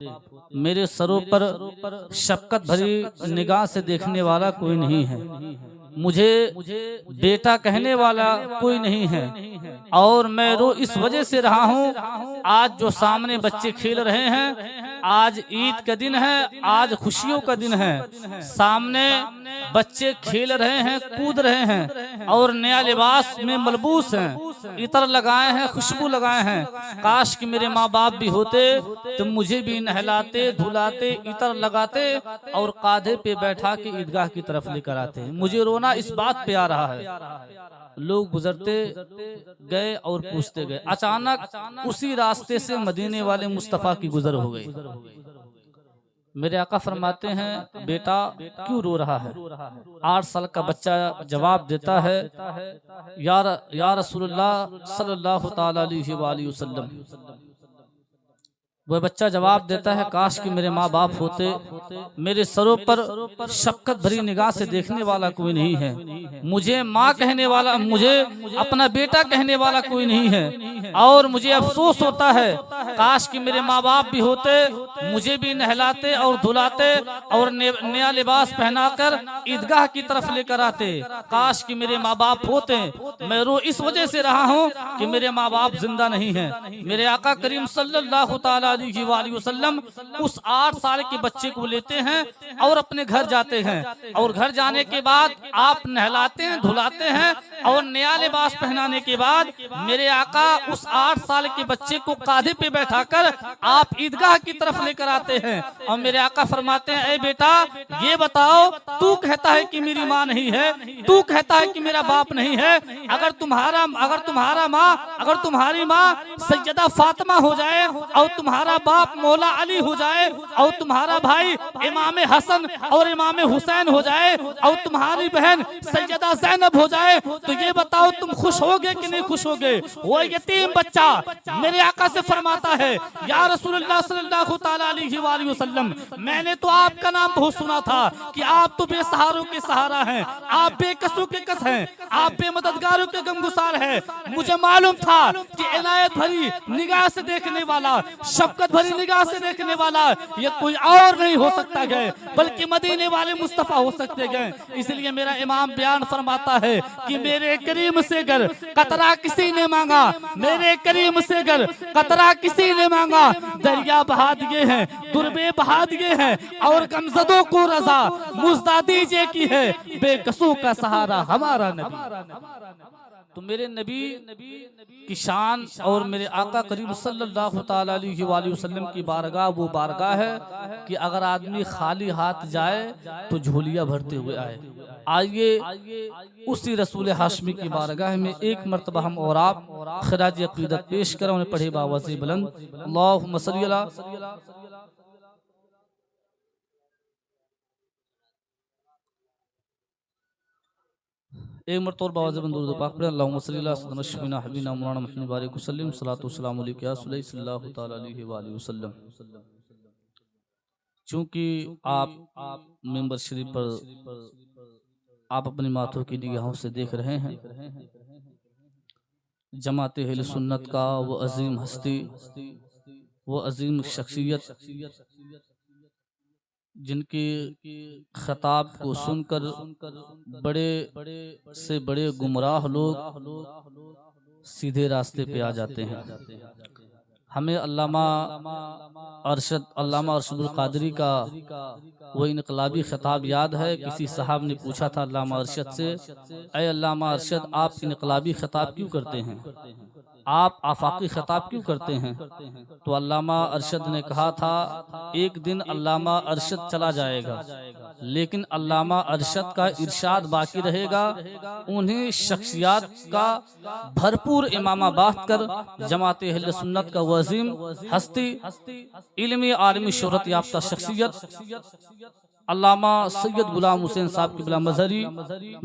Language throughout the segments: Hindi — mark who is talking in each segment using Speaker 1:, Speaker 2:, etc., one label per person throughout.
Speaker 1: मेरे सरों पर शफकत भरी निगाह से देखने वाला कोई नहीं है, मुझे बेटा कहने वाला कोई नहीं है, और मैं रो इस वजह से रहा हूँ। आज जो सामने बच्चे खेल रहे हैं, आज ईद का दिन है, आज खुशियों का दिन है, सामने बच्चे खेल रहे हैं, कूद रहे हैं और नया लिबास में मलबूस हैं, इतर लगाए हैं, खुशबू लगाए हैं। काश कि मेरे माँ बाप भी होते तो मुझे भी नहलाते, धुलाते, इतर लगाते और कांधे पे बैठा के ईदगाह की तरफ लेकर आते। मुझे रोना इस बात पे आ रहा है, लोग गुजरते गए और पूछते गए। अचानक उसी रास्ते से मदीने वाले मुस्तफ़ा की गुजर हो गई। मेरे आका फरमाते हैं, बेटा क्यों रो रहा है? 8 साल का बच्चा जवाब देता है, या रसूलुल्लाह सल्लल्लाहु ताला अलैहि वसल्लम। वह बच्चा जवाब देता है, काश कि मेरे माँ बाप होते, मेरे सरों पर शफकत भरी निगाह से देखने वाला कोई नहीं है, मुझे माँ कहने वाला, मुझे अपना बेटा कहने वाला कोई नहीं है, और मुझे अफसोस होता है काश कि मेरे माँ बाप भी होते, मुझे भी नहलाते और धुलाते और नया लिबास पहनाकर ईदगाह की तरफ लेकर आते। काश कि मेरे माँ बाप होते। मैं रो इस वजह से रहा हूँ कि मेरे माँ बाप जिंदा नहीं है। मेरे आका करीम सल्लल्लाहु ताला अलैहि वसल्लम उस 8 साल के बच्चे को लेते हैं और अपने घर जाते हैं, और घर जाने के बाद आप नहलाते हैं, धुलाते हैं और नया लिबास पहनाने के बाद मेरे आका उस 8 साल के बच्चे को कांधे पे बैठाकर आप ईदगाह की तरफ लेकर आते हैं और मेरे आका फरमाते हैं, ए बेटा ये बताओ, तू कहता है कि मेरी माँ नहीं है, तू कहता है कि मेरा बाप नहीं है, अगर तुम्हारी माँ सैयदा फातिमा हो जाए और तुम्हारा बाप मौला अली हो जाए और तुम्हारा भाई इमाम हसन और इमाम हुसैन हो जाए और तुम्हारी बहन सैयदा ज़ैनब हो जाए, तो ये बताओ तुम खुश होगे कि नहीं खुश होगे? वो यतीम बच्चा मेरे आका से फरमाता है, या रसूलुल्लाह सल्लल्लाहु ताला अलैहि वसल्लम, मैंने तो आपका नाम बहुत सुना था कि आप तो बेसहारों के सहारा हैं, आप बेकसों के कस हैं, आप बेमददगारों के गमगुसार हैं। मुझे मालूम था कि इनायत भरी निगाह से देखने वाला, शफकत भरी निगाह से देखने वाला ये कोई और नहीं हो सकता है, बल्कि मदीने वाले मुस्तफा हो सकते हैं। इसलिए मेरा इमाम बयान फरमाता है कि मेरे करीम से गर कतरा किसी ने मांगा, मेरे करीम से गर कतरा किसी ने मांगा, दरिया बहा दिए हैं, दुर्बे बहा दिए हैं और गमजदों को रजा मुझदा दीजिए की है, बेकसों का सहारा हमारा नबी। तो मेरे नबी की शान और मेरे आका करीम सल्लल्लाहु ताला अलैहि वसल्लम की बारगाह वो बारगाह है कि अगर आदमी खाली हाथ जाए तो झोलियां भरते हुए आए। आइए उसी रसूल हाशमी की बारगाह में एक मरतबा हम और आप खराज अकीदत पेश करें, उन्हें पढ़े बावज़ बुलंद, अल्लाहुम्मा सल्ली अला। एक मरतबा बावज़ दुरूद पाक पढ़ें, अल्लाहुम्मा सल्ली अला सय्यिदिना शफीना हबीबना मौलाना मुहम्मद बारिक वसल्लम, सलातो वस्सलामु अलैका या सल्लल्लाहु ताला अलैहि वसल्लम। चूँकि आप मिंबर शरीफ पर आप अपनी माथों की निगाहों से देख रहे हैं जमाते अहले सुन्नत का वो अजीम हस्ती, वो अजीम शख्सियत जिनकी खताब को सुनकर बड़े से बड़े गुमराह लोग सीधे रास्ते पे आ जाते हैं। हमें अल्लामा अरशदुल क़ादरी का वो इनकलाबी खताब याद है। किसी साहब ने पूछा था अल्लामा अरशद से, अय अल्लामा अरशद, आप इनकलाबी खताब क्यों करते हैं, आप आफाकी खताब क्यों करते हैं? तो अल्लामा अरशद ने कहा था, एक दिन अल्लामा अरशद चला जाएगा, लेकिन अल्लामा अरशद का इरशाद बाकी रहेगा। उन्हें शख्सियात का भरपूर इमामा बात कर जमाते अहले सुन्नत का वज़ीम हस्ती, इल्मी आलमी शोहरत याफ्ता शख्सियत अल्लामा सैयद गुलाम हुसैन साहब की मजहरी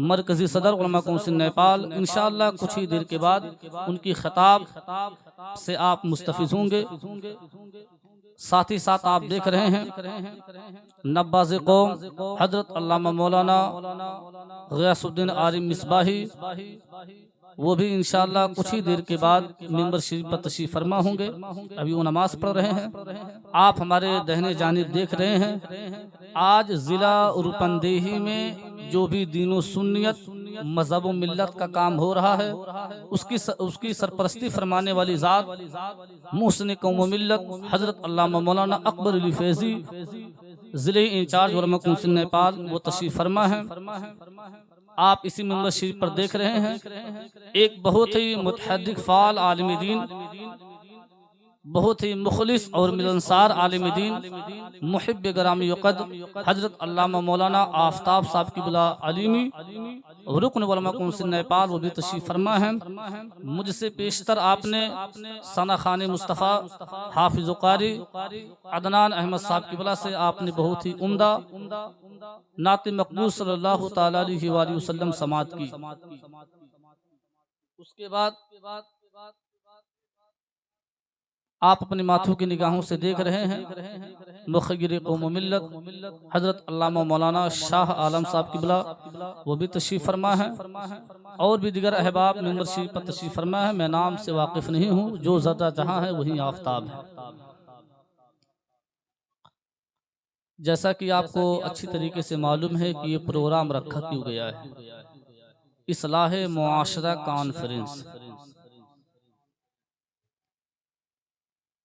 Speaker 1: मरकजी सदर उलमा कौंसिल नेपाल, इंशाअल्लाह कुछ ही देर के बाद उनकी खताब से आप मुस्तफिज होंगे। साथ ही साथ आप देख रहे हैं नब्बाज़ कौम हजरत अल्लामा मौलाना ग़ियासुद्दीन आरिफ मिसबाही वो भी इंशाअल्लाह कुछ ही देर के बाद मिंबर शरीफ पर तशरीफ फरमा होंगे। अभी वो नमाज पढ़ रहे हैं। आप हमारे दहने जानिब देख रहे हैं, आज ज़िला रुपंदेही में जो भी दीनो सुन्नियत मज़हब मिल्लत का काम हो रहा है, उसकी सरपरस्ती फरमाने वाली ज़ात मुहसिन कौम मिल्लत हज़रत अल्लामा मौलाना अकबर अली फैज़ी ज़िले इंचार्ज उलमा कौंसिल नेपाल वो तशरीफ फरमा है। आप इसी मिंबर शरीफ पर देख रहे हैं, एक बहुत ही मुतहद्दिक फ़ाल आलिम दीन, बहुत ही मुखलिस और मिलनसार आलिम दीन, मुहिब गरामी यक़द हज़रत अल्लामा मौलाना आफ्ताब साहब की बुला अलीमी रुकन उलमा कौंसिल नेपाल वो भी तशरीफ फरमा है। मुझसे पेशतर आपने सना खान मुस्तफ़ा हाफिज़ कारी अदनान अहमद साहब की बुला से आपने बहुत ही उम्दा नात मकबूल सल्लल्लाहु तआला अलैहि वसल्लम समात की। उसके बाद आप अपने माथों की निगाहों से देख रहे हैं, मुखिर कौम मिल्लत हज़रत अल्लामा मौलाना शाह आलम साहब की बुला वो भी तशरीफ़ फरमा है, और भी दिगर अहबाब मिंबर शरीफ पर तशरीफ़ फरमा है। मैं नाम से वाकिफ़ नहीं हूँ, जो ज़्यादा जहाँ है वहीं आफ्ताब है। जैसा कि आपको अच्छी तरीके से मालूम है कि ये प्रोग्राम रखा क्यों गया है, इस्लाह मुआशरा कॉन्फ्रेंस,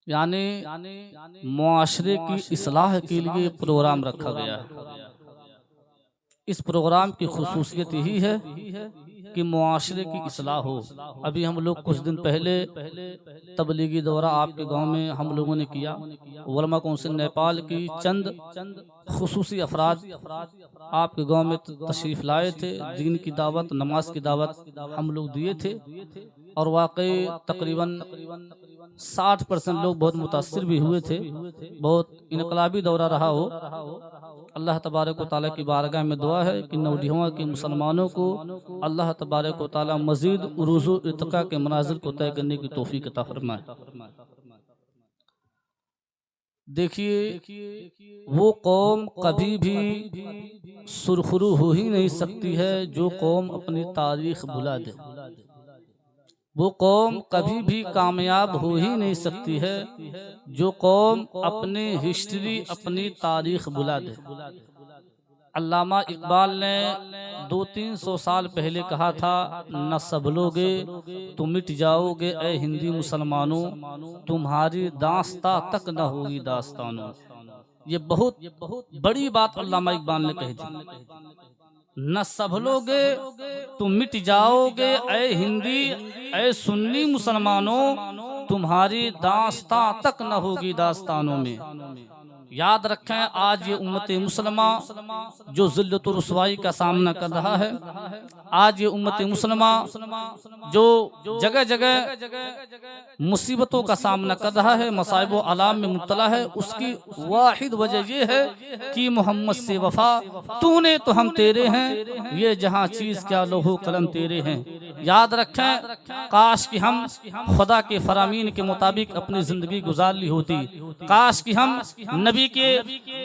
Speaker 1: यानी मुआशरे की इस्लाह के लिए प्रोग्राम रखा गया है। इस प्रोग्राम की खुसूसियत यही है कि मुआशरे की इस्लाह हो। अभी हम लोग कुछ दिन पहले तबलीगी दौरा आपके गांव में हम लोगों ने किया। उलमा कौंसिल नेपाल की चंद खुसूसी अफराद आपके गांव में तशरीफ़ लाए थे, दीन की दावत, नमाज की दावत हम लोग दिए थे, और वाकई तकरीबन 60% लोग बहुत मुतासिर भी हुए थे। बहुत इनकलाबी दौरा रहा हो। अल्लाह तबारक व तआला की बारगाह में दुआ है कि नौडिहवा के मुसलमानों को अल्लाह तबारक व तआला मज़ीद उरूज़ व इर्तिक़ा के मनाज़िल को तय करने की तौफ़ीक़ अता फ़रमाए। देखिए, वो कौम कभी भी सुरखरू हो ही नहीं सकती है जो कौम अपनी तारीख़ भुला दे। वो कौम कभी भी कामयाब हो ही नहीं सकती है जो कौम अपनी हिस्ट्री, अपनी तारीख़ भुला दे। अल्लामा इकबाल ने 200-300 साल पहले कहा था, न सबलोगे तो मिट जाओगे ए हिंदी मुसलमानों, तुम्हारी दास्ता तक न होगी दास्तानों। ये बहुत बड़ी बात अल्लामा इकबाल ने कही थी। न सबलोगे तो मिट जाओगे ए हिंदी, ए सुन्नी मुसलमानों, तुम्हारी दास्तां तक न होगी दास्तानों में। याद रखें, आज ये उम्मत मुसलमा जो ज़िल्लत और रुसवाई का सामना कर रहा है, आज ये उम्मत मुसलमा जो जगह जगह मुसीबतों का सामना कर रहा है, मसाइब व आलाम में मुब्तला है, उसकी वाहिद वजह ये है कि मोहम्मद से वफा, तूने तो हम तेरे हैं, ये जहाँ चीज़ क्या लोहो कलम तेरे हैं। याद रखें, काश कि हम खुदा के फरामीन के मुताबिक अपनी ज़िंदगी गुजार ली होती, काश कि हम नबी के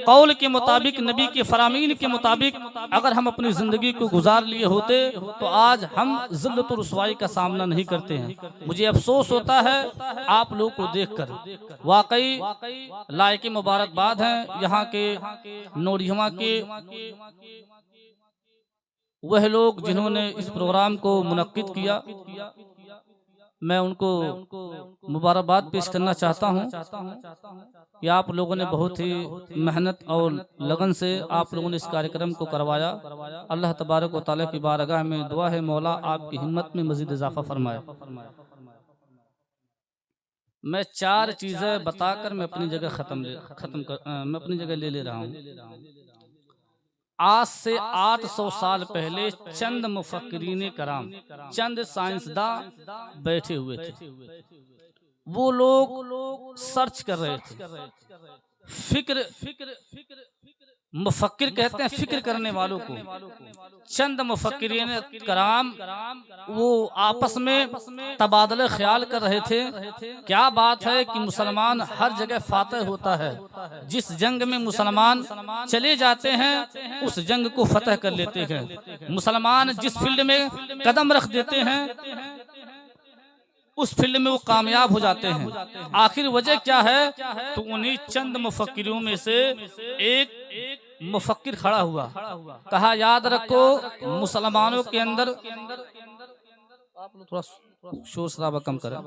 Speaker 1: कौल के मुताबिक, नबी के फरामीन के मुताबिक अगर हम अपनी ज़िंदगी को गुजार लिए होते तो आज हम ज़िल्लत और रुसवाई का सामना नहीं करते हैं। मुझे अफसोस होता है आप लोगों को देखकर, वाकई लायक मुबारकबाद हैं यहाँ के नौडिहवा के वह लोग जिन्होंने इस प्रोग्राम को मुनक्किद किया। मैं उनको मुबारकबाद पेश करना चाहता हूँ कि आप लोगों ने बहुत ही मेहनत और लगन से आप लोगों ने इस कार्यक्रम को करवाया। अल्लाह तबारक व तआला की बारगाह में दुआ है, मौला आपकी हिम्मत में मज़ीद इजाफा फरमाए। मैं 4 चीज़ें बताकर मैं अपनी जगह ले रहा हूँ। आज से 800 साल पहले चंद मुफक्किरीन कराम, चंद साइंसदान बैठे हुए थे। वो लोग सर्च कर रहे थे। फिक्र मुफक्किर कहते हैं फिक्र करने वालों को। चंद मुफक्किरीन कराम वो आपस में तबादला ख्याल कर रहे थे, क्या बात है कि मुसलमान हर जगह फातह होता है, जिस जंग में मुसलमान चले जाते हैं उस जंग को फतह कर लेते हैं। मुसलमान जिस फील्ड में कदम रख देते हैं उस फील्ड में वो कामयाब हो जाते हैं। आखिर वजह क्या है? तो उन्हीं चंद मुफक्किरों में से एक मुफक्किर खड़ा हुआ, कहा याद रखो मुसलमानों के अंदर, आप लोग थोड़ा शोर शराबा कम करें।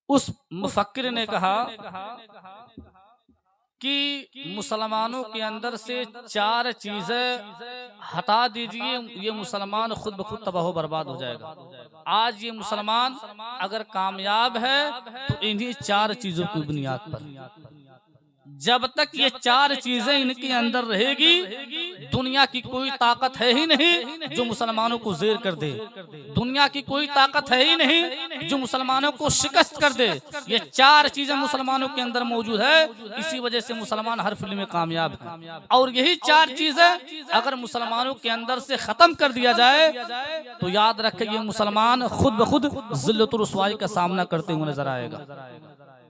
Speaker 1: उस मुफक्किर ने कहा कि मुसलमानों के अंदर से 4 चीजें हटा दीजिए, ये मुसलमान खुद ब खुद तबाह बर्बाद हो जाएगा। आज ये मुसलमान अगर कामयाब है तो इन्हीं 4 चीजों की बुनियाद पर, जब तक ये 4 चीजें इनके अंदर रहेगी, दुनिया की कोई ताकत है ही नहीं जो मुसलमानों को ज़ेर कर दे। दुनिया की कोई ताकत है ही नहीं जो मुसलमानों को शिकस्त कर दे। ये 4 चीजें मुसलमानों के अंदर मौजूद है, इसी वजह से मुसलमान हर फील्ड में कामयाब है। और यही 4 चीजें अगर मुसलमानों के अंदर से खत्म कर दिया जाए तो याद रखें ये मुसलमान खुद ब खुद ज़िल्लत और रुसवाई का सामना करते हुए नजर आएगा।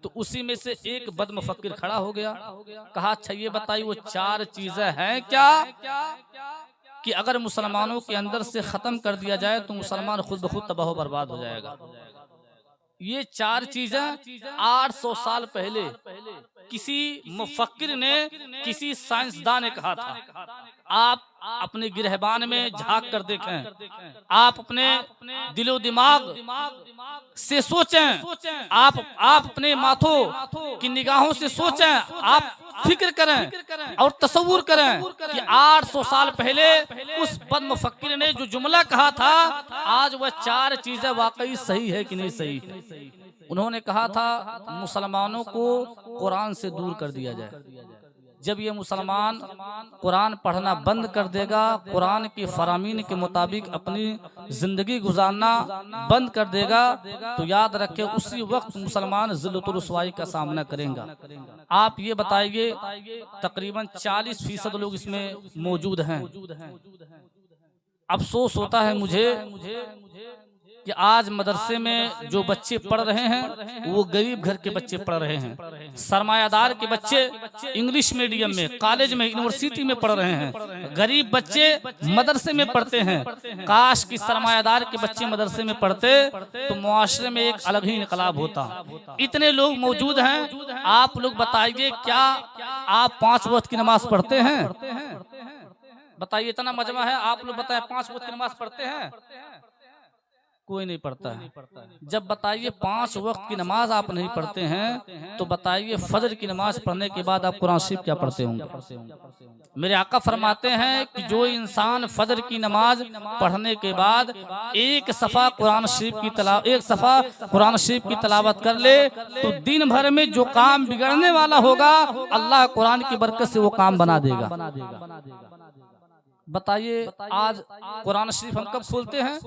Speaker 1: तो उसी में से एक बदमुफक्किर खड़ा हो गया, कहा अच्छा ये बताइए वो 4 चीजें हैं क्या कि अगर मुसलमानों के अंदर से खत्म कर दिया जाए तो मुसलमान खुद ब खुद तबाह बर्बाद हो जाएगा। ये 4 चीजें 800 साल पहले किसी मुफक्किर ने, किसी साइंसदान ने कहा था। आप अपने गिरहबान में झांक कर देखें, आप अपने दिलो दिमाग से सोचें, आप अपने माथों की निगाहों से सोचें, आप फिक्र करें और तसव्वुर करें कि 800 साल पहले उस बदमुफक्किर ने जो जुमला कहा था, आज वह 4 चीजें वाकई सही है कि नहीं सही है। उन्होंने कहा था मुसलमानों को कुरान से दूर कर दिया जाए। जब ये मुसलमान कुरान पढ़ना बंद कर देगा, कुरान के फरामीन के मुताबिक अपनी जिंदगी गुजारना बंद कर देगा, तो याद रखें उसी वक्त मुसलमान ज़िल्लत और रुसवाई का सामना करेगा। आप ये बताइए तकरीबन 40% लोग इसमें मौजूद हैं। अफसोस होता है मुझे कि आज मदरसे में जो बच्चे पढ़ रहे हैं वो गरीब घर के बच्चे पढ़ रहे हैं। सरमायादार के बच्चे इंग्लिश मीडियम में, कॉलेज में, यूनिवर्सिटी में पढ़ रहे हैं। गरीब बच्चे मदरसे में पढ़ते हैं। काश कि सरमायादार के बच्चे मदरसे में पढ़ते तो मुआशरे में एक अलग ही इनकलाब होता। इतने लोग मौजूद हैं, आप लोग बताइए क्या आप 5 वक्त की नमाज पढ़ते हैं? बताइए, इतना मजमा है, आप लोग बताए 5 वक्त की नमाज पढ़ते हैं? कोई नहीं पढ़ता है। जब बताइए 5 वक्त की नमाज आप नहीं पढ़ते हैं तो बताइए फजर की नमाज पढ़ने के बाद आप कुरान शरीफ क्या पढ़ते होंगे? मेरे आका फरमाते हैं कि जो इंसान फजर की नमाज पढ़ने के बाद एक सफ़ा कुरान शरीफ की तलावत कर ले तो दिन भर में जो काम बिगड़ने वाला होगा अल्लाह कुरान की बरकत से वो काम बना देगा। बताइए आज कुरान शरीफ हम कब खोलते हैं?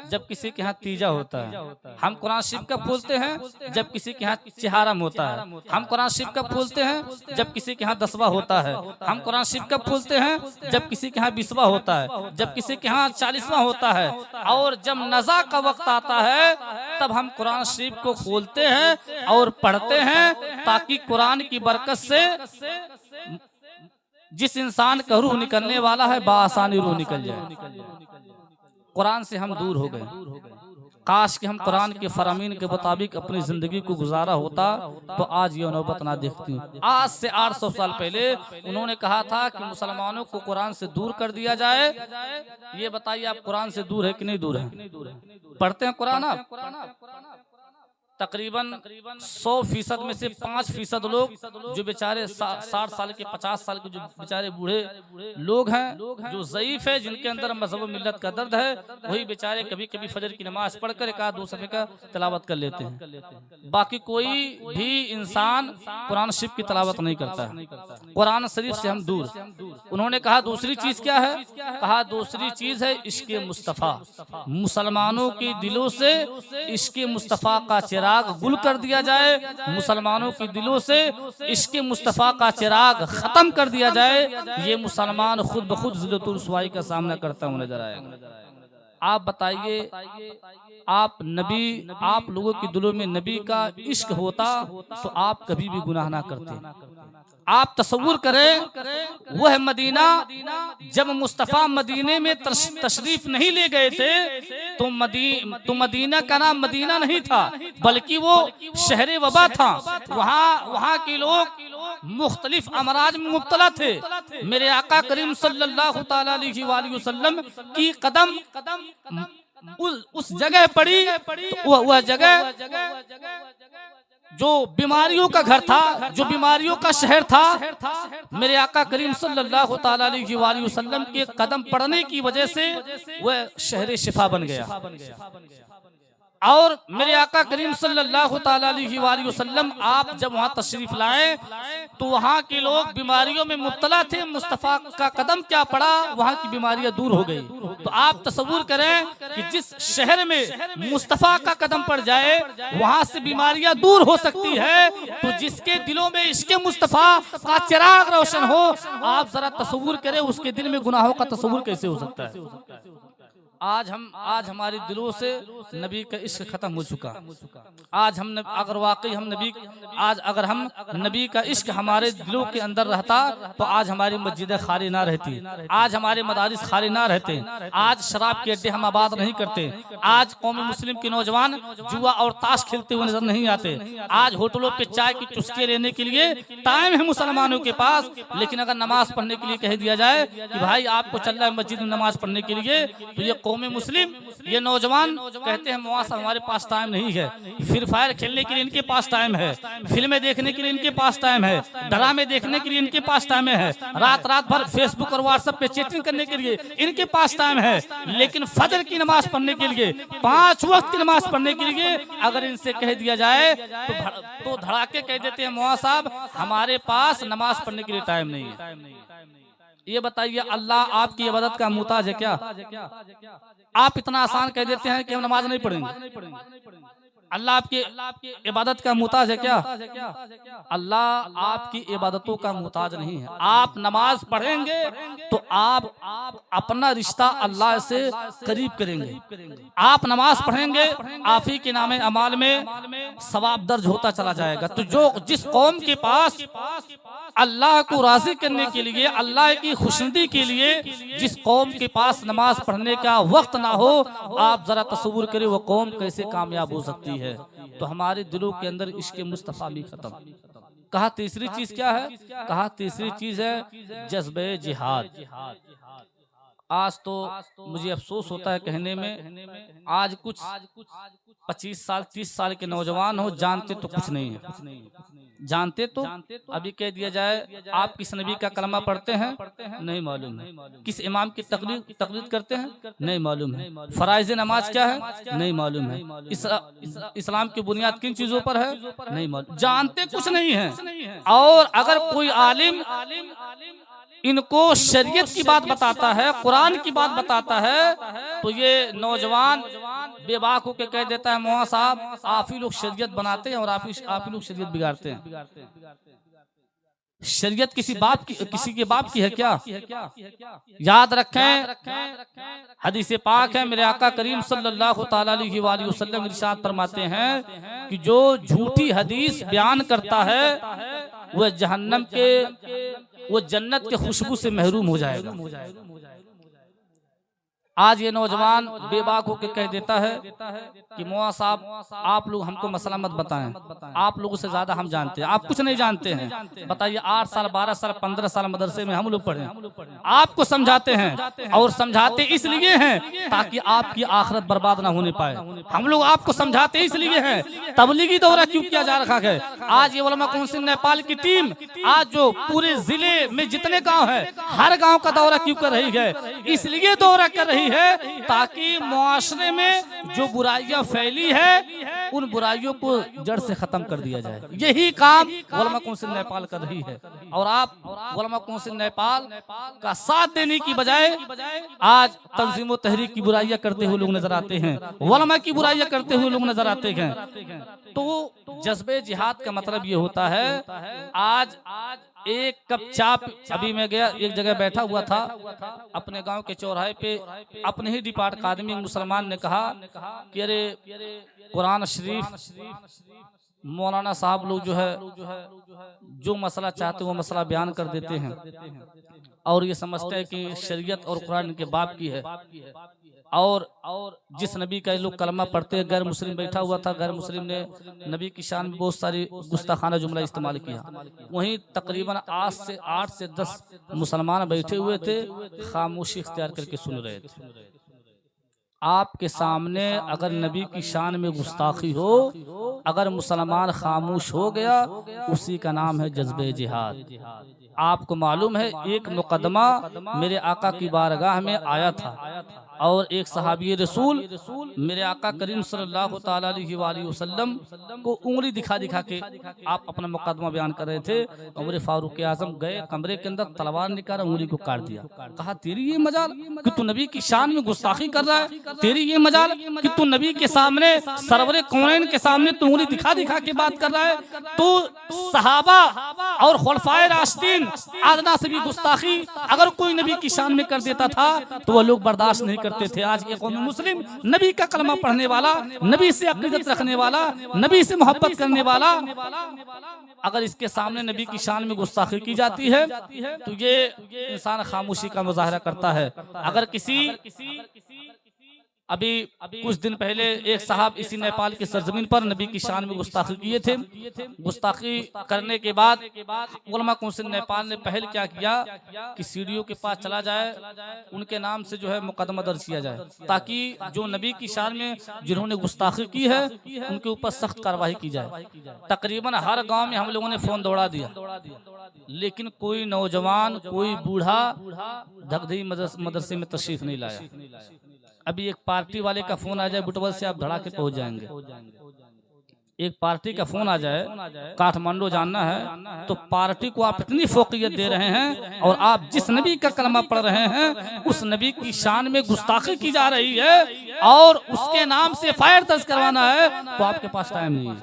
Speaker 1: जब किसी के यहाँ तीजा होता है। हम कुरान शरीफ कब खोलते हैं? जब किसी के यहाँ चिहारम होता है। हम कुरान शरीफ कब खोलते हैं? जब किसी के यहाँ 10वां होता है। हम कुरान शरीफ कब खोलते हैं? जब किसी के यहाँ 20वां होता है, जब किसी के यहाँ 40वां होता है। और जब नज़ा का वक्त आता है तब हम कुरान शरीफ को खोलते हैं और पढ़ते हैं ताकि कुरान की बरकत से जिस इंसान का रूह निकलने वाला है बाआसानी रूह निकल जाए। कुरान से हम दूर हो गए। काश कि हम कुरान के फरामीन के मुताबिक अपनी जिंदगी को गुजारा होता तो आज ये नौबत ना देखती। आज से 800 साल पहले उन्होंने कहा था कि मुसलमानों को कुरान से दूर कर दिया जाए। ये बताइए आप कुरान से दूर है कि नहीं दूर है? पढ़ते हैं कुरान आप? तकरीबन 100% में से 5% लोग जो बेचारे 60 साल के 50 साल के जो बेचारे बूढ़े लोग हैं, जो ज़ईफ़ है, जिनके अंदर मज़हब मिल्लत का दर्द है, वही बेचारे कभी कभी फजर की नमाज पढ़कर 1-2 सफ़े का तलावत कर लेते हैं। बाकी कोई भी इंसान कुरान शरीफ की तलावत नहीं करता है। कुरान शरीफ से हम दूर। उन्होंने कहा दूसरी चीज़ क्या है? कहा दूसरी चीज़ है इश्क़ मुस्तफ़ा। मुसलमानों के दिलों से इश्क़ मुस्तफ़ा का चिराग गुल कर दिया जाए। मुसलमानों के दिलों से इश्क़ मुस्तफ़ा का चिराग खत्म कर दिया जाए। ये मुसलमान खुद ब खुद ज़िल्लत और रुसवाई का सामना करता हुआ नजर आएगा। आप बताइए, आप लोगों के दिलों में नबी का इश्क होता तो आप कभी भी गुनाह ना करते। आप तसव्वुर करें वह मदीना जब मुस्तफ़ा मदीने में तशरीफ नहीं ले गए थे तो मदीना का नाम मदीना नहीं था, बल्कि वो शहर वबा था। वहाँ के लोग मुख्तलिफ अमराज में मुब्तला थे। मेरे आका करीम सल्लल्लाहु ताला अलैहि वसल्लम की कदम उस जगह पड़ी, तो वह जगह जो बीमारियों का घर था, जो बीमारियों का शहर था, मेरे आका करीम सल्लल्लाहु ताला अलैहि वसल्लम के कदम पड़ने की वजह से वह शहर शिफा बन गया। और मेरे आका करीम सल्लल्लाहु ताला अलैहि वसल्लम आप जब वहाँ तशरीफ लाए तो वहाँ के लोग बीमारियों में मुब्तला थे। मुस्तफ़ा का कदम क्या पड़ा, वहाँ की बीमारियां दूर हो गई। तो आप तसव्वुर करें कि जिस शहर में मुस्तफ़ा का कदम पड़ जाए वहाँ से बीमारियां दूर हो सकती है, तो जिसके दिलों में इश्क़े मुस्तफ़ा का चिराग रोशन हो, आप जरा तसव्वुर करें उसके दिल में गुनाहों का तसव्वुर कैसे हो सकता है। आज हमारे दिलों से नबी का इश्क खत्म हो चुका। आज हम अगर वाकई हम अगर हम नबी का इश्क हमारे दिलों के अंदर रहता तो आज हमारी मस्जिदें खाली ना रहती, आज हमारे मदारिस खाली ना रहते, आज शराब के अड्डे हम आबाद नहीं करते, आज कौमी मुस्लिम के नौजवान जुआ और ताश खेलते हुए नजर नहीं आते, आज होटलों पे चाय की चुस्कियां लेने के लिए टाइम है मुसलमानों के पास। लेकिन अगर नमाज पढ़ने के लिए कह दिया जाए कि भाई आपको चल रहा है मस्जिद में नमाज पढ़ने के लिए, तो ये कौमी मुस्लिम, ये नौजवान कहते हैं मौसा हमारे पास टाइम नहीं है। फ्री फायर खेलने के लिए इनके पास टाइम है, फिल्में देखने के लिए इनके पास टाइम है, ड्रामे देखने के लिए इनके पास टाइम है, रात भर फेसबुक और व्हाट्सएप पे चैटिंग करने के लिए इनके पास टाइम है। लेकिन फजर की नमाज पढ़ने के लिए, 5 वक्त की नमाज पढ़ने के लिए अगर इनसे कह दिया जाए तो धड़ाके कह देते हैं मौसा साहब हमारे पास नमाज पढ़ने के लिए टाइम नहीं है। ये बताइए अल्लाह आपकी इबादत का मुताज है क्या? आप इतना आसान कह देते हैं कि हम नमाज नहीं पढ़ेंगे। अल्लाह आपकी इबादत का मुताज है क्या? अल्लाह आपकी इबादतों का मुताज नहीं है। आप नमाज पढ़ेंगे तो आप अपना रिश्ता अल्लाह से करीब करेंगे। आप नमाज पढ़ेंगे, आप ही के नामे अमाल में सवाब दर्ज होता चला जाएगा। तो जिस कौम के पास अल्लाह को राजी करने के लिए, अल्लाह की खुशनुदी के लिए जिस कौम के पास नमाज पढ़ने का वक्त ना हो, आप जरा तसव्वुर करें वो कौम कैसे कामयाब हो सकती है। तो हमारे दिलों के अंदर इश्क़ मुस्तफ़ा भी खत्म। कहा तीसरी चीज क्या है? कहा तीसरी चीज है जज्बे जिहाद। आज तो मुझे अफसोस होता है कहने में, आज कुछ 25 साल 30 साल के नौजवान हो, जानते तो कुछ नहीं है। जानते तो अभी कह दिया जाए आप किस नबी का कलमा पढ़ते हैं, नहीं मालूम है। किस इमाम की तकलीद करते हैं, नहीं मालूम है। फराइज नमाज क्या है, नहीं मालूम है। इस्लाम की बुनियाद किन चीजों पर है, नहीं मालूम। जानते कुछ नहीं है। और अगर कोई आलिम इनको शरीयत की बात बताता है, कुरान की बात बताता है, तो ये नौजवान बेबाक होकर कह देता है मौला साहब आप ही लोग शरीयत बनाते हैं और आप ही लोग शरीयत बिगाड़ते हैं। शरीयत किसी के बाप की है क्या? याद रखें हदीस पाक है, मेरे आका करीम सल्लल्लाहु ताला अलैहि वसल्लम इरशाद फरमाते हैं कि जो झूठी हदीस बयान करता है वह जन्नत के खुशबू से महरूम हो जाएगा। आज ये नौजवान बेबाक होकर कह देता है कि मौला साहब आप लोग हमको मसला मत बताएं, आप लोगों से ज्यादा हम जानते हैं, आप कुछ नहीं जानते हैं। बताइए 8 साल 12 साल 15 साल मदरसे में हम लोग पढ़े, आपको समझाते हैं और समझाते इसलिए हैं ताकि आपकी आखिरत बर्बाद ना होने पाए। हम लोग आपको समझाते इसलिए हैं। तबलीगी दौरा क्यों किया जा रखा है? आज ये उलमा कौंसिल नेपाल की टीम आज जो पूरे जिले में जितने गाँव है हर गाँव का दौरा क्यों कर रही है? इसलिए दौरा कर रही है ताकि मुआशरे में जो बुराइयां फैली है उन बुराइयों को जड़ से खत्म कर दिया जाए। यही काम उलमा कौंसिल नेपाल कर रही है। और आप उलमा कौंसिल नेपाल का साथ देने की बजाय आज तंजीम व तहरीक की बुराइयां करते हुए लोग नजर आते हैं, उलमा की बुराइयां करते हुए लोग नजर आते हैं। तो जज्बे जिहाद का मतलब ये होता है, आज एक कप चाप, अभी मैं गया एक जगह बैठा हुआ था अपने गांव के चौराहे पे, अपने ही डिपार्ट का आदमी मुसलमान ने कहा कि अरे कुरान शरीफ मौलाना साहब लोग जो है जो मसला चाहते वो मसला बयान कर देते हैं और ये समझते हैं कि शरीयत और कुरान के बाप की है। और जिस नबी का लोग कलमा पढ़ते हैं, गैर मुस्लिम बैठा हुआ था, गैर मुस्लिम ने नबी की शान में बहुत सारी गुस्ताखाना जुमला इस्तेमाल किया। वहीं तकरीबन 8 से 10 मुसलमान बैठे हुए थे, खामोशी इख्तियार करके सुन रहे थे। आपके सामने अगर नबी की शान में गुस्ताखी हो, अगर मुसलमान खामोश हो गया, उसी का नाम है जज्बे जिहाद। आपको मालूम है एक मुकदमा मेरे आका की बारगाह में आया था और एक सहाबी रसूल मेरे आका करीम सल्लल्लाहु ताला अलैहि वसल्लम को उंगली दिखा दिखा के आप अपना मुकदमा बयान कर रहे थे। उमर फारूक आजम गए कमरे के अंदर, तलवार निकाला, उंगली को काट दिया। कहा तेरी ये मजाल कि तू नबी की शान में गुस्ताखी कर रहा है, तेरी ये मजाल कि तू नबी के सामने, सरवरे कौनैन के सामने तू उंगली दिखा दिखा के बात कर रहा है। तो सहाबा और खुलफाए राशिदीन आदना से भी गुस्ताखी अगर कोई नबी की शान में कर देता था तो वह लोग बर्दाश्त नहीं करते थे। आज एक कौम मुस्लिम नबी का कलमा पढ़ने वाला, नबी से अकीदत रखने वाला, नबी से मोहब्बत करने वाला, अगर इसके सामने नबी की शान में गुस्ताखी की जाती है तो ये इंसान खामोशी का मुजाहरा करता है। अगर किसी अभी कुछ दिन पहले एक साहब इसी नेपाल की सरजमीन पर नबी की शान में गुस्ताखी किए थे। गुस्ताखी करने के बाद उलमा कौंसिल नेपाल ने पहल क्या किया कि सीडीओ के पास चला जाए, उनके नाम से जो है मुकदमा दर्ज किया जाए, ताकि जो नबी की शान में जिन्होंने गुस्ताखी की है उनके ऊपर सख्त कार्रवाई की जाए। तकरीबन हर गांव में हम लोगों ने फोन दौड़ा दिया, लेकिन कोई नौजवान, कोई बूढ़ा धगधई मदरसे में तशरीफ नहीं लाया। अभी एक पार्टी वाले का फोन आ जाए बुटवल से, आप धड़ाके पहुंच जाएंगे। एक पार्टी का फोन आ जाए, काठमांडू जानना है, तो पार्टी को आप इतनी फोकियत दे रहे हैं और आप जिस नबी का कलमा पढ़ रहे हैं उस नबी की शान में गुस्ताखी की जा रही है और उसके नाम से फायर दर्ज करवाना है, तो आपके पास टाइम नहीं है।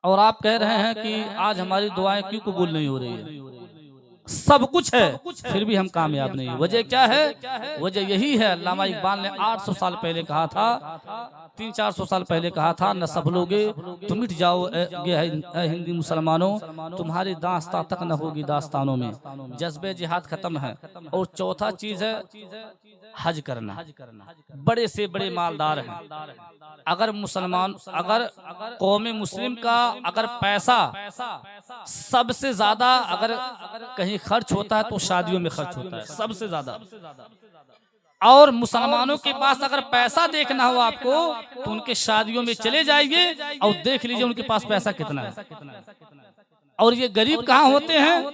Speaker 1: और आप कह रहे हैं कि आज हमारी दुआएं क्यों कबूल नहीं हो रही है। सब कुछ है फिर भी हम कामयाब नहीं। वजह क्या है? वजह यही है, अल्लामा इकबाल ने 800 साल पहले कहा था, 300-400 साल पहले कहा था, न सब लोगे तुम मिट जाओ हिंदी मुसलमानों, तुम्हारी दास्तां तक न होगी दास्तानों में। जज्बे जिहाद खत्म है। और चौथा चीज है हज करना। बड़े से बड़े मालदार हैं, अगर मुसलमान, अगर कौम मुस्लिम का अगर पैसा सबसे ज्यादा अगर कहीं खर्च होता है तो शादियों में खर्च होता है सबसे ज्यादा। और मुसलमानों के पास अगर पैसा देखना हो आपको तो उनके शादियों में चले जाइए और देख लीजिए उनके पास पैसा कितना है। और ये गरीब कहाँ होते हैं?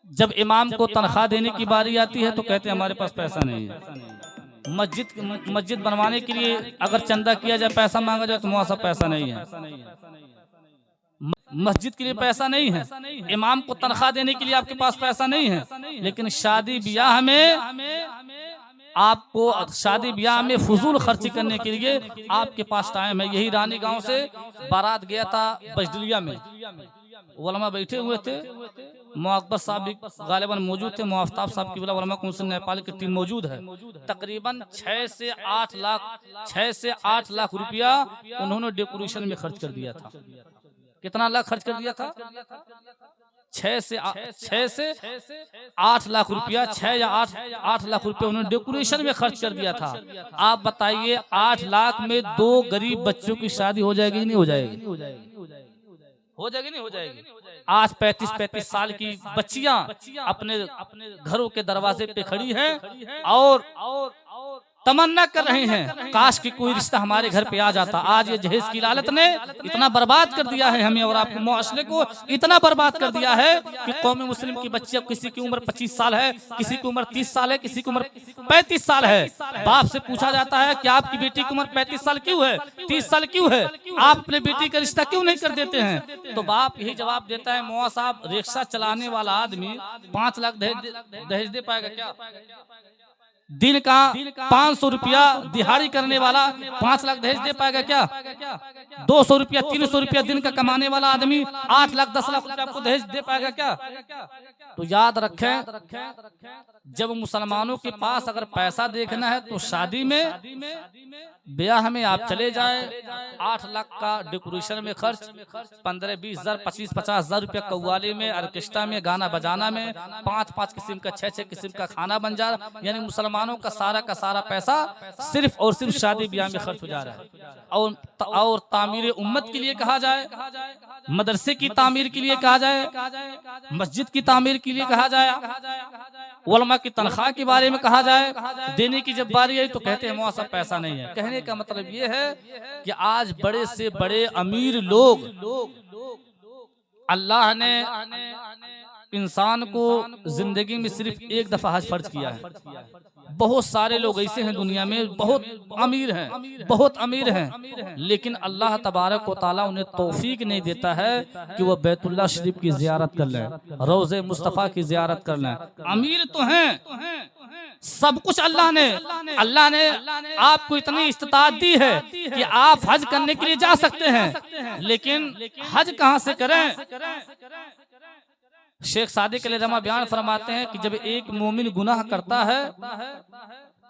Speaker 1: जब इमाम को तनख्वाह देने की बारी आती है तो कहते हैं हमारे पास पैसा नहीं है। मस्जिद बनवाने के लिए अगर चंदा किया जाए, पैसा मांगा जाए तो मुआवजा पैसा नहीं है। मस्जिद के लिए पैसा नहीं है, इमाम को तनख्वाह देने के लिए आपके पास पैसा नहीं है। लेकिन शादी ब्याह में आपको, शादी ब्याह में फजूल खर्ची करने के लिए आपके पास टाइम है। यही रानी गांव से बारात गया था बजदलिया में, उलमा बैठे हुए थे, मुअक्बर साहब भी गालिबन मौजूद थे, मुआफ्ताब साहब की उलमा कौंसिल नेपाल की टीम मौजूद है। तकरीबन 6 से 8 लाख रुपया उन्होंने डेकोरेशन में खर्च कर दिया था। कितना लाख खर्च कर दिया था? 6 से 8 लाख रुपया, 6 या 8 लाख रुपया उन्होंने डेकोरेशन में खर्च कर दिया था। आप बताइए 8 लाख में 2 गरीब बच्चों की शादी हो जाएगी नहीं हो जाएगी? हो जाएगी नहीं हो जाएगी? आज 35-35 साल की बच्चियां अपने घरों के दरवाजे पे खड़ी हैं और तमन्ना कर रहे हैं काश कि कोई रिश्ता हमारे घर पे आ जाता। आज ये जहेज की लालत ने इतना बर्बाद कर दिया है, हमें और आपको, मुआशरे को इतना बर्बाद कर दिया है कि कौम मुस्लिम की बच्ची, किसी की उम्र 25 साल है, किसी की उम्र 30 साल है, किसी की उम्र 35 साल है। बाप से पूछा जाता है कि आपकी बेटी की उम्र 35 साल क्यों है, 30 साल क्यों है, आप अपने बेटी का रिश्ता क्यों नहीं कर देते हैं? तो बाप यही जवाब देता है, मौआ साहब रिक्शा चलाने वाला आदमी 5 लाख दहेज दे पाएगा क्या? दिन का 500 रुपया दिहाड़ी करने वाला 5 लाख दहेज दे पाएगा क्या? 200 रुपया 300 रुपया दिन का कमाने वाला आदमी 8 लाख 10 लाख रुपया आपको दहेज दे पाएगा क्या? तो याद रखें, जब मुसलमानों के पास अगर पैसा देखना है तो शादी में, ब्याह में आप चले जाए, 8 लाख का डेकोरेशन में खर्च, 15-20 हजार 25-50 हजार रुपया कव्वाली में, ऑर्केस्ट्रा में, गाना बजाना में, 5-5 किस्म का 6-6 किस्म का खाना बन जा रहा। यानी मुसलमानों का सारा पैसा सिर्फ और सिर्फ शादी ब्याह में खर्च हो जा रहा है। और तामीर उम्मत के लिए कहा जाए, मदरसे की तामीर के लिए कहा जाए, मस्जिद की तामीर के लिए कहा जाए, उलमा की तनख्वाह के बारे में कहा जाए, देने की जब बारी आई तो कहते हैं मौसम पैसा नहीं है। कहने का मतलब ये है कि आज बड़े से बड़े अमीर लोग, अल्लाह ने इंसान को जिंदगी में सिर्फ एक दफा हज फर्ज किया है। बहुत सारे लोग ऐसे हैं दुनिया में, बहुत अमीर हैं, लेकिन अल्लाह तबारक व तआला उन्हें तौफीक नहीं देता है कि वह बैतुल्लाह शरीफ की ज़ियारत कर लें, रोज़े मुस्तफ़ा की ज़ियारत कर लें। अमीर तो हैं, सब कुछ अल्लाह ने आपको इतनी इस्तिताअत दी है कि आप हज करने के लिए जा सकते हैं, लेकिन हज कहाँ से करें? शेख सादिक अलैहि बयान फरमाते हैं कि जब एक मोमिन गुनाह करता है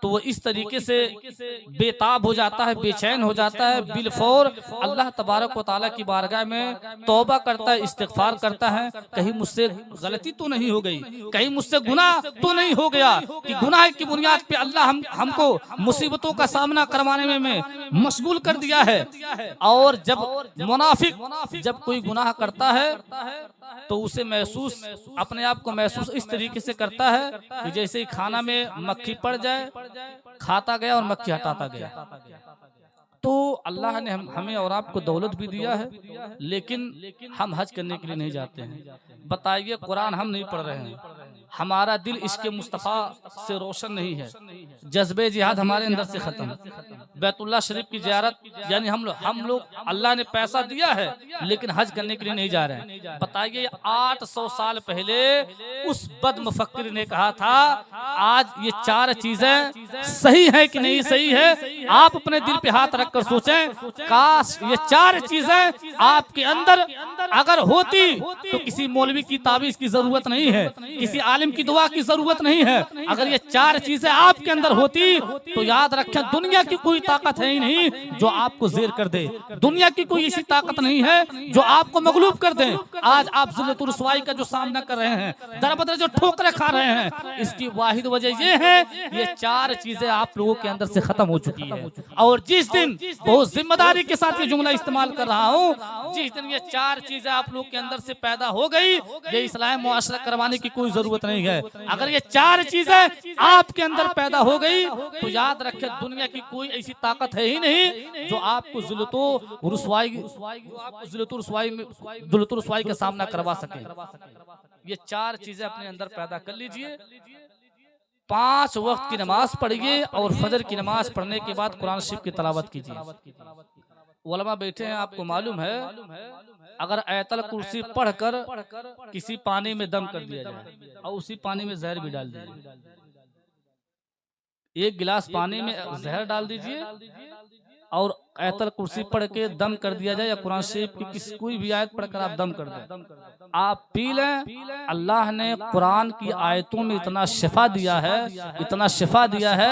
Speaker 1: तो वो इस तरीके से बेताब हो जाता है, बेचैन हो जाता है, बिलफौर अल्लाह तबारक व तआला की बारगाह में तौबा करता है, इस्तिग़फ़ार करता है, कहीं मुझसे गलती तो नहीं हो गई, कहीं मुझसे गुनाह तो नहीं हो गया कि गुनाह की बुनियाद पे अल्लाह हमको मुसीबतों का सामना करवाने में मशगूल कर दिया है। और जब मुनाफिक जब कोई गुनाह करता है तो उसे महसूस, अपने आप को महसूस इस तरीके से करता है कि जैसे ही खाना में मक्खी पड़ जाए, खाता गया और मक्खी हटाता गया। तो अल्लाह ने हमें और आपको दौलत भी दिया है, लेकिन हम हज करने के लिए नहीं जाते हैं। बताइए, कुरान हम नहीं पढ़ रहे हैं, हमारा दिल इश्क़ मुस्तफ़ा से रोशन नहीं है, जज्बे जिहाद हमारे अंदर से खत्म। बैतुल्लाह शरीफ की ज़ियारत, यानी हम लोग अल्लाह ने पैसा दिया है लेकिन हज करने के लिए नहीं जा रहे हैं। बताइए, 800 साल पहले उस बदमुफक्किर ने कहा था, आज ये 4 चीजें सही है कि नहीं सही है, आप अपने दिल पे हाथ रखकर सोचें, काश ये 4 चीजें आपके अंदर अगर होती तो किसी मौलवी की ताबीज़ की जरूरत नहीं है, किसी आलिम की दुआ की जरूरत नहीं है। अगर ये 4 चीजें आपके अंदर होती तो याद रखें, दुनिया की कोई ताकत है ही नहीं जो आपको ज़ेर कर दे, दुनिया की कोई ऐसी ताकत नहीं है जो आपको मगलूब कर दे। आज आप ज़िल्लतुर रुसवाई का जो सामना कर रहे हैं, दरबदर जो ठोकरें खा रहे हैं, इसकी वाहिद वजह ये है, ये 4 चीजें आप लोगों के अंदर से खत्म हो चुकी है। और जिस दिन, बहुत जिम्मेदारी के साथ ये जुमला इस्तेमाल कर रहा हूँ, जिस दिन ये 4 चीजें आप लोग के अंदर से पैदा हो गई, ये इस्लाह मुआशरा करवाने की कोई जरूरत नहीं है। अगर ये 4 चीजें आपके अंदर पैदा हो गई तो याद रखें, दुनिया की कोई ऐसी ताकत है ही नहीं जो आपको ज़िल्लतुर रुसवाई का सामना करवा सके। ये 4 चीजें अपने अंदर पैदा कर लीजिए। 5 वक्त की नमाज पढ़िए और फजर की नमाज पढ़ने के बाद कुरान शरीफ की तिलावत कीजिए। उलमा बैठे हैं, आपको मालूम है, अगर आयतल कुर्सी पढ़कर किसी पानी में दम कर दिया जाए और उसी पानी में जहर भी डाल दीजिए, 1 गिलास पानी में जहर डाल दीजिए और आयतल कुर्सी पढ़ के दम कर दिया जाए, या कुरान शरीफ की कोई भी आयत पढ़कर आप दम कर दें, आप पी लें। अल्लाह ने कुरान की आयतों में इतना शिफा दिया है, इतना शिफा दिया है,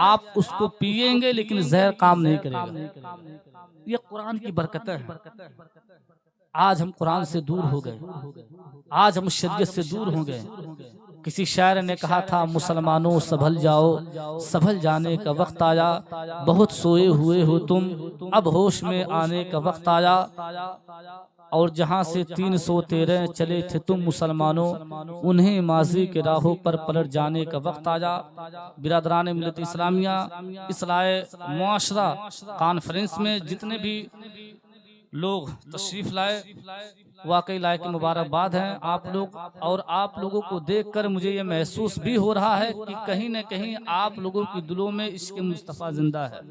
Speaker 1: आप उसको पिएंगे लेकिन जहर काम नहीं करेगा। ये कुरान की बरकत है। आज हम कुरान से दूर हो गए, आज हम शरीयत से दूर हो गए। किसी शायर ने कहा था, मुसलमानों संभल जाओ, संभल जाने का वक्त आया, बहुत सोए हुए हो तुम, अब होश में आने का वक्त आया। और जहाँ से 313 चले थे तुम मुसलमानों, उन्हें माजी के राहों पर पलट जाने का वक्त आया। बिरादरान मिल्लत इस्लामिया इस्लाह मुआशरा कॉन्फ्रेंस में जितने भी लोग तशरीफ लाए, वाकई लायक मुबारकबाद हैं आप लोग। और आप लोगों को देखकर मुझे ये महसूस भी हो रहा है कि कहीं न कहीं आप लोगों के दिलों में इश्क़ मुस्तफ़ा जिंदा है।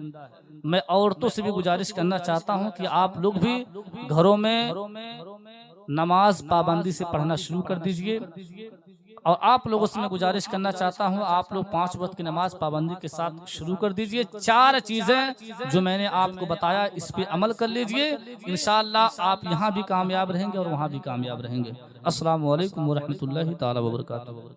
Speaker 1: मैं औरतों से भी गुजारिश करना चाहता हूं कि आप लोग भी घरों में नमाज पाबंदी से पढ़ना शुरू कर दीजिए। और आप लोगों से मैं गुजारिश करना चाहता हूं, आप लोग 5 वक्त की नमाज पाबंदी के साथ शुरू कर दीजिए। 4 चीज़ें जो मैंने आपको बताया इस पे अमल कर लीजिए, इंशाअल्लाह आप यहाँ भी कामयाब रहेंगे और वहाँ भी कामयाब रहेंगे। अस्सलामु अलैकुम व रहमतुल्लाहि ताला व बरकातहू।